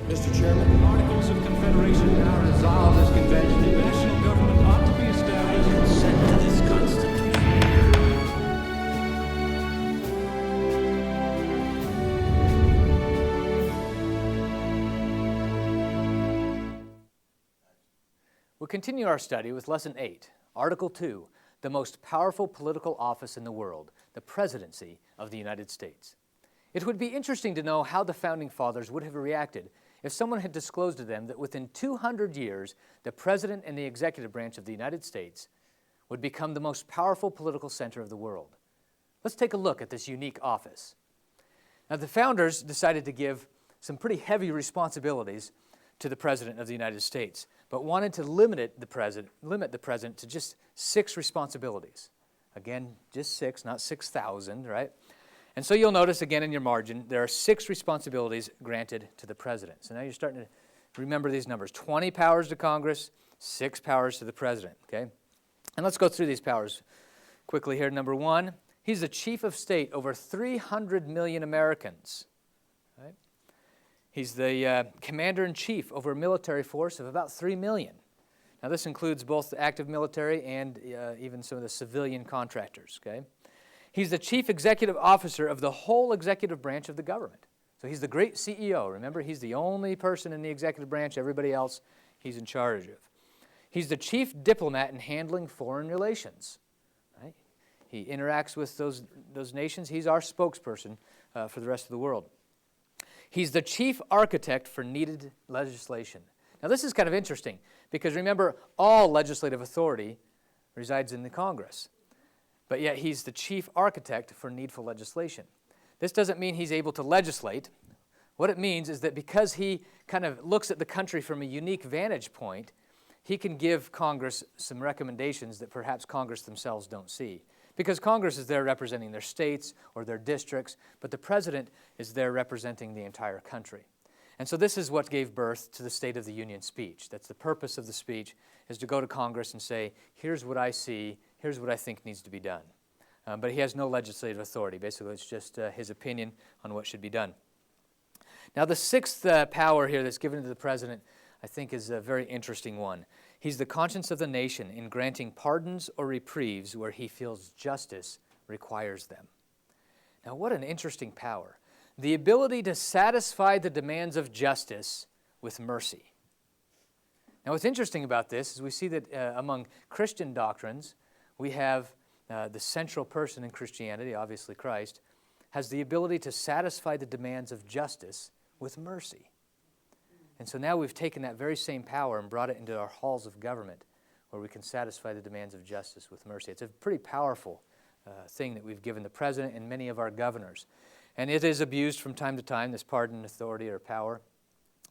Mr. Chairman, Articles of Confederation now resolve this convention. The national government ought to be established. Consent to this Constitution. We'll continue our study with Lesson 8, Article 2, the most powerful political office in the world, the Presidency of the United States. It would be interesting to know how the Founding Fathers would have reacted if someone had disclosed to them that within 200 years, the President and the executive branch of the United States would become the most powerful political center of the world. Let's take a look at this unique office. Now, the Founders decided to give some pretty heavy responsibilities to the President of the United States, but wanted to limit the President to just 6 responsibilities. Again, just 6, not 6,000, right? And so you'll notice again in your margin, there are 6 responsibilities granted to the President. So now you're starting to remember these numbers. 20 powers to Congress, 6 powers to the President, okay? And let's go through these powers quickly here. Number 1, he's the chief of state over 300 million Americans, right? He's the commander-in-chief over a military force of about 3 million. Now, this includes both the active military and even some of the civilian contractors, okay? He's the chief executive officer of the whole executive branch of the government. So he's the great CEO. Remember, he's the only person in the executive branch. Everybody else he's in charge of. He's the chief diplomat in handling foreign relations, right? He interacts with those nations. He's our spokesperson for the rest of the world. He's the chief architect for needed legislation. Now, this is kind of interesting because remember, all legislative authority resides in the Congress, but yet he's the chief architect for needful legislation. This doesn't mean he's able to legislate. What it means is that because he kind of looks at the country from a unique vantage point, he can give Congress some recommendations that perhaps Congress themselves don't see. Because Congress is there representing their states or their districts, but the President is there representing the entire country. And so this is what gave birth to the State of the Union speech. That's the purpose of the speech, is to go to Congress and say, here's what I see, here's what I think needs to be done. But he has no legislative authority. Basically, it's just his opinion on what should be done. Now, the 6th power here that's given to the President, I think, is a very interesting one. He's the conscience of the nation in granting pardons or reprieves where he feels justice requires them. Now, what an interesting power. The ability to satisfy the demands of justice with mercy. Now, what's interesting about this is we see that among Christian doctrines, we have the central person in Christianity, obviously Christ, has the ability to satisfy the demands of justice with mercy. And so now we've taken that very same power and brought it into our halls of government where we can satisfy the demands of justice with mercy. It's a pretty powerful thing that we've given the President and many of our governors. And it is abused from time to time, this pardon authority or power.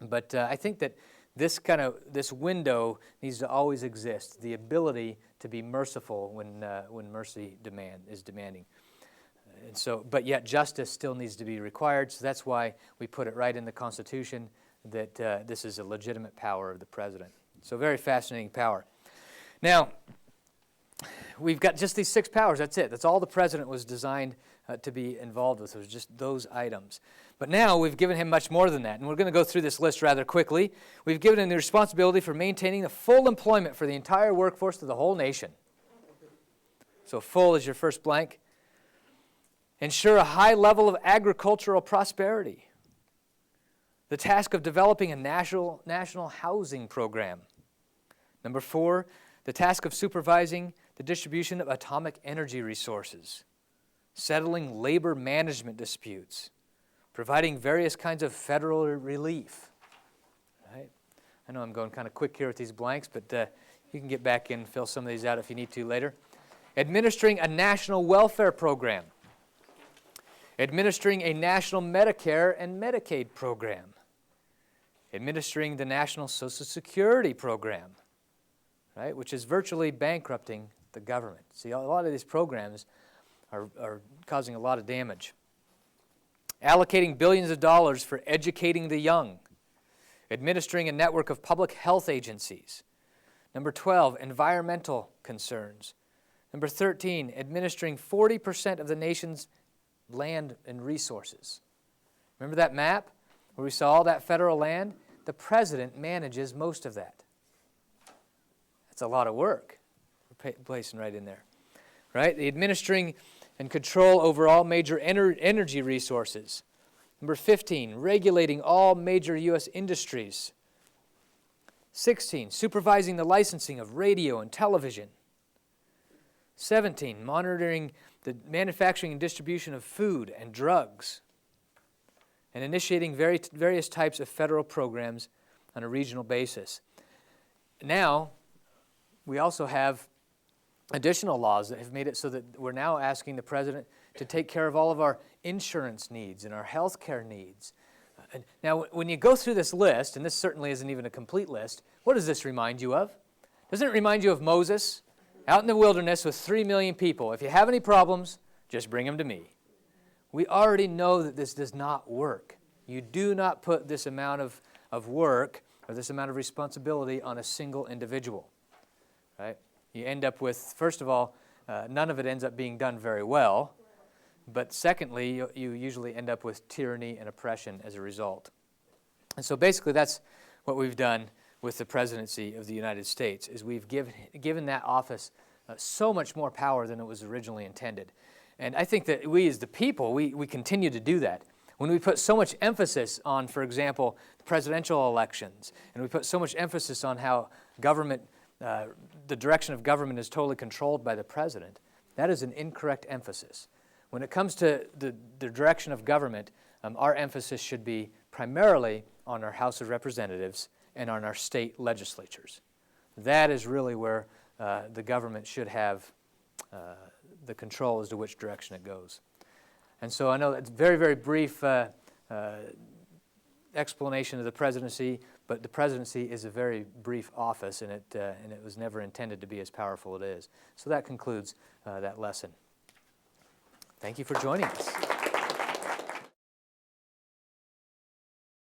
But I think that this window needs to always exist, the ability to be merciful when mercy is demanding. And so, but yet justice still needs to be required, so that's why we put it right in the Constitution that this is a legitimate power of the President. So very fascinating power. Now, we've got just these 6 powers, that's it. That's all the President was designed to be involved with, was just those items. But now we've given him much more than that, and we're going to go through this list rather quickly. We've given him the responsibility for maintaining the full employment for the entire workforce of the whole nation. So full is your first blank. Ensure a high level of agricultural prosperity. The task of developing a national housing program. Number 4, the task of supervising the distribution of atomic energy resources, settling labor management disputes, providing various kinds of federal relief. Right? I know I'm going kind of quick here with these blanks, but you can get back in and fill some of these out if you need to later. Administering a national welfare program. Administering a national Medicare and Medicaid program. Administering the National Social Security program, right, which is virtually bankrupting the government. See, a lot of these programs are causing a lot of damage. Allocating billions of dollars for educating the young. Administering a network of public health agencies. Number 12, environmental concerns. Number 13, administering 40% of the nation's land and resources. Remember that map where we saw all that federal land? the president manages most of that. That's a lot of work we're placing right in there, right? The administering and control over all major energy resources. Number 15, regulating all major U.S. industries. 16, supervising the licensing of radio and television. 17, monitoring the manufacturing and distribution of food and drugs. And initiating various types of federal programs on a regional basis. Now, we also have additional laws that have made it so that we're now asking the president to take care of all of our insurance needs and our health care needs. Now, when you go through this list, and this certainly isn't even a complete list, what does this remind you of? Doesn't it remind you of Moses out in the wilderness with 3 million people? If you have any problems, just bring them to me. We already know that this does not work. You do not put this amount of work or this amount of responsibility on a single individual, right? You end up with, first of all, none of it ends up being done very well. But secondly, you usually end up with tyranny and oppression as a result. And so basically that's what we've done with the presidency of the United States, is we've given that office so much more power than it was originally intended. And I think that we as the people, we continue to do that. When we put so much emphasis on, for example, presidential elections, and we put so much emphasis on how government, the direction of government is totally controlled by the president, that is an incorrect emphasis. When it comes to the direction of government, our emphasis should be primarily on our House of Representatives and on our state legislatures. That is really where the government should have the control as to which direction it goes. And so I know that's a very, very brief explanation of the presidency, but the presidency is a very brief office, and it was never intended to be as powerful as it is. So that concludes that lesson. Thank you for joining us.